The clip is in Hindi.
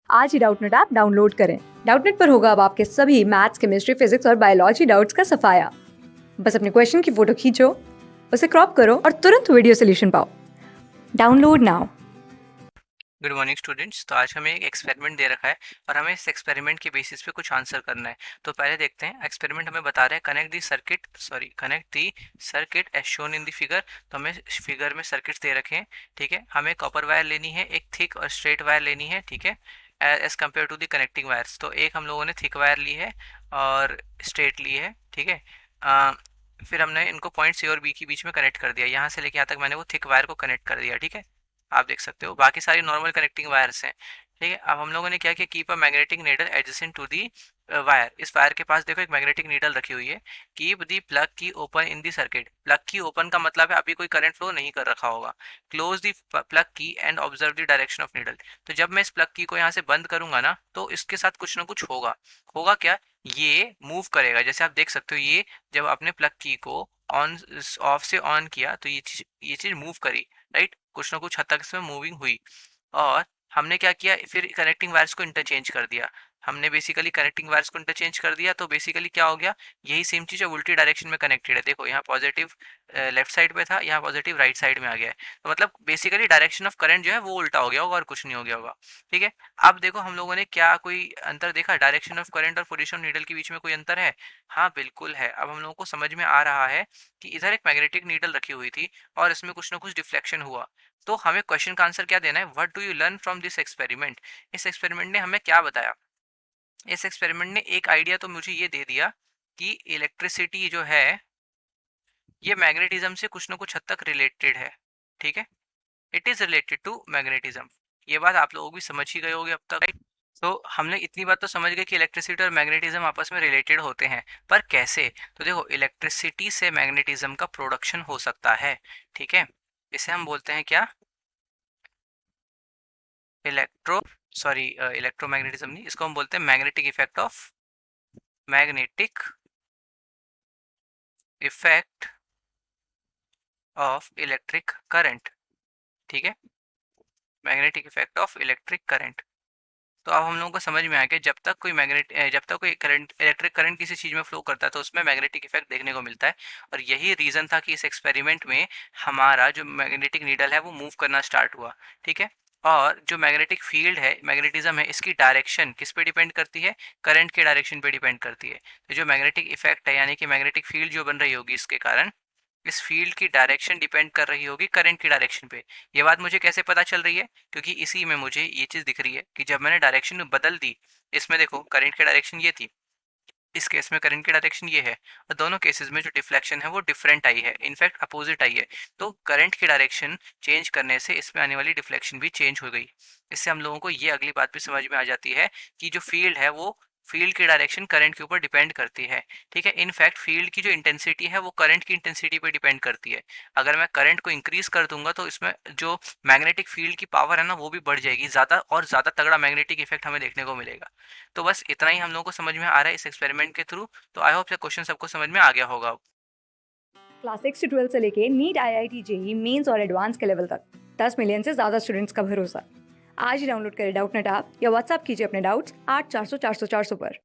आज ही डाउटनेट ऐप डाउनलोड करें। डाउटनेट पर होगा अब आपके सभी मैथ्स, केमिस्ट्री, फिजिक्स और बायोलॉजी डाउट्स का सफाया। बस अपने क्वेश्चन की फोटो खींचो, उसे क्रॉप करो और तुरंत वीडियो सोल्यूशन पाओ। Download now. Good morning students. तो आज हमें एक एक्सपेरिमेंट दे रखा है और हमें इस एक्सपेरिमेंट के बेसिस पे कुछ आंसर करना है। तो पहले देखते हैं। एक्सपेरिमेंट हमें बता रहा है connect the circuit as shown in the figure. तो हमें फिगर में सर्किट्स दे रखे हैं, ठीक है। हमें कॉपर वायर लेनी है, एक थिक और स्ट्रेट वायर लेनी है, ठीक है, as compare to the connecting wires. तो एक हम लोगों ने थिक वायर ली है और स्ट्रेट ली है, ठीक है। फिर हमने इनको पॉइंट सी और बी के बीच में कनेक्ट कर दिया। यहाँ से लेके यहाँ तक मैंने वो थिक वायर को कनेक्ट कर दिया, ठीक है। आप देख सकते हो बाकी सारी नॉर्मल कनेक्टिंग वायर्स हैं, ठीक है। अब हम लोगों ने क्या किया, keep a magnetic needle adjacent to the wire. इस वायर के पास देखो एक मैग्नेटिक नीडल रखी हुई है। Keep the plug key open in the circuit. Plug key open का मतलब है अभी कोई करंट फ्लो नहीं कर रखा होगा। क्लोज दी प्लग की and observe the direction of needle. तो जब मैं इस प्लग की को यहाँ से बंद करूंगा ना, तो इसके साथ कुछ ना कुछ होगा। होगा क्या, ये मूव करेगा। जैसे आप देख सकते हो, ये जब आपने प्लग की को ऑन ऑफ से ऑन किया तो ये चीज मूव करी, राइट। कुछ ना कुछ हद तक इसमें मूविंग हुई। और हमने क्या किया, फिर कनेक्टिंग वायर्स को इंटरचेंज कर दिया। हमने बेसिकली कनेक्टिंग वायर्स को इंटरचेंज कर दिया, तो बेसिकली क्या हो गया, यही सेम चीज अब उल्टी डायरेक्शन में कनेक्टेड है। देखो यहाँ पॉजिटिव लेफ्ट साइड पे था, यहाँ पॉजिटिव राइट साइड में आ गया है। तो मतलब बेसिकली डायरेक्शन ऑफ करंट जो है वो उल्टा हो गया होगा और कुछ नहीं हो गया होगा, ठीक है। अब देखो हम लोगों ने क्या कोई अंतर देखा, डायरेक्शन ऑफ करंट और पोजीशन ऑफ नीडल के बीच में कोई अंतर है? हाँ बिल्कुल है। अब हम लोगों को समझ में आ रहा है कि इधर एक मैग्नेटिक नीडल रखी हुई थी और इसमें कुछ ना कुछ डिफ्लेक्शन हुआ। तो हमें क्वेश्चन का आंसर क्या देना है, what do you learn from this experiment. इस एक्सपेरिमेंट ने हमें क्या बताया? इस एक्सपेरिमेंट ने एक आइडिया तो मुझे ये दे दिया कि इलेक्ट्रिसिटी जो है ये मैग्नेटिज्म से कुछ ना कुछ हद तक रिलेटेड है, ठीक है। It is related to magnetism. ये बात आप लोग भी समझ ही गए होंगे अब तक, राइट। तो हमने इतनी बात तो समझ गए कि इलेक्ट्रिसिटी और मैग्नेटिज्म आपस में रिलेटेड होते हैं, पर कैसे? तो देखो, इलेक्ट्रिसिटी से मैग्नेटिज्म का प्रोडक्शन हो सकता है, ठीक है। इसे हम बोलते हैं क्या, इलेक्ट्रो इलेक्ट्रोमैग्नेटिज्म नहीं, इसको हम बोलते हैं magnetic effect of electric current, ठीक है। Magnetic effect of electric current. तो अब हम लोगों को समझ में आया कि जब तक कोई करंट, इलेक्ट्रिक करंट किसी चीज में फ्लो करता है तो उसमें मैग्नेटिक इफेक्ट देखने को मिलता है। और यही रीजन था कि इस एक्सपेरिमेंट में हमारा जो मैग्नेटिक नीडल है वो मूव करना स्टार्ट हुआ, ठीक है। और जो मैग्नेटिक फील्ड है, मैग्नेटिज्म है, इसकी डायरेक्शन किस पे डिपेंड करती है? करंट के डायरेक्शन पे डिपेंड करती है। तो जो मैग्नेटिक इफेक्ट है, यानी कि मैग्नेटिक फील्ड जो बन रही होगी इसके कारण, इस फील्ड की डायरेक्शन डिपेंड कर रही होगी करंट की डायरेक्शन पे। ये बात मुझे कैसे पता चल रही है? क्योंकि इसी में मुझे ये चीज दिख रही है कि जब मैंने डायरेक्शन बदल दी, इसमें देखो करंट की डायरेक्शन ये थी, इस केस में करंट की डायरेक्शन ये है, और दोनों केसेस में जो डिफ्लेक्शन है वो डिफरेंट आई है, इनफैक्ट अपोजिट आई है। तो करंट की डायरेक्शन चेंज करने से इसमें आने वाली डिफ्लेक्शन भी चेंज हो गई। इससे हम लोगों को ये अगली बात भी समझ में आ जाती है कि जो फील्ड है वो फील्ड की डायरेक्शन करंट के ऊपर डिपेंड करती है, ठीक है। इनफैक्ट फील्ड की जो इंटेंसिटी है वो करंट की इंटेंसिटी पे डिपेंड करती है। अगर मैं करंट को इंक्रीज कर दूंगा तो इसमें जो मैग्नेटिक फील्ड की पावर है ना वो भी बढ़ जाएगी, ज़्यादा और ज़्यादा तगड़ा मैग्नेटिक इफेक्ट हमें देखने को मिलेगा। तो बस इतना ही हम लोगों को समझ में आ रहा है इस एक्सपेरिमेंट के थ्रू। तो आई होप ये क्वेश्चन सबको समझ में आ गया होगा। क्लास 6 से 12 से लेके नीट, IIT, जेई मेंस और एडवांस के लेवल तक 10 मिलियन से ज्यादा स्टूडेंट्स का भरोसा। आज ही डाउनलोड करें डाउटनेट ऐप या व्हाट्सएप कीजिए अपने डाउट्स 8400 400 400 पर।